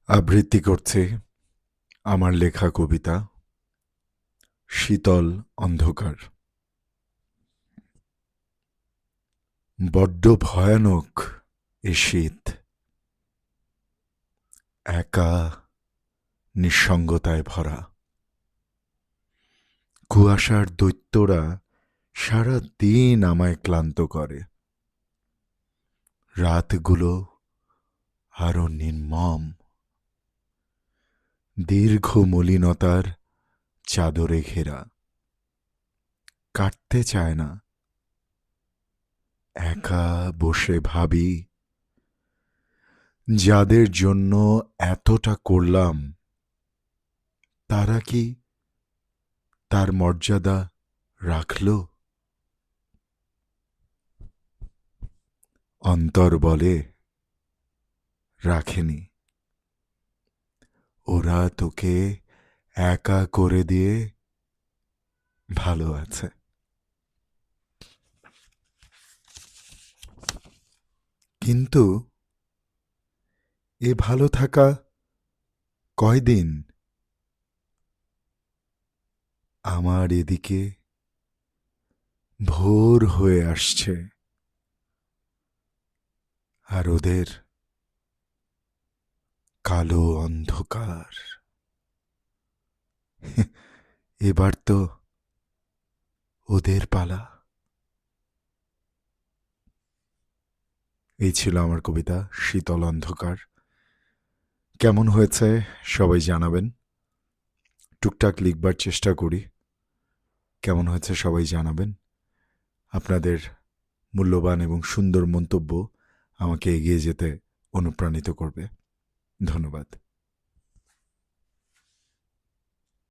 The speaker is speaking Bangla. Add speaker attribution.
Speaker 1: আবৃত্তি করছি আমার লেখা কবিতা শীতল অন্ধকার। বড্ড ভয়ানক এ শীত, একা, নিঃসঙ্গতায় ভরা। কুয়াশার দৈত্যরা সারা দিন আমায় ক্লান্ত করে। রাতগুলো আরো নির্মম, দীর্ঘ মলিনতার চাদরে ঘেরা। কাটতে চায় না। একা বসে ভাবি, যাদের জন্য এতটা করলাম, তারা কি তার মর্যাদা রাখল? অন্তর বলে রাখেনি। ওরা তোকে একা করে দিয়ে ভালো আছে। কিন্তু এ ভালো থাকা কয়দিন? আমার এদিকে ভোর হয়ে আসছে, আর ওদের কালো অন্ধকার। এবার তো ওদের পালা। এই ছিল আমার কবিতা শীতল অন্ধকার। কেমন হয়েছে সবাই জানাবেন। টুকটাক লিখবার চেষ্টা করি। কেমন হয়েছে সবাই জানাবেন। আপনাদের মূল্যবান এবং সুন্দর মন্তব্য আমাকে এগিয়ে যেতে অনুপ্রাণিত করবে। ধন্যবাদ।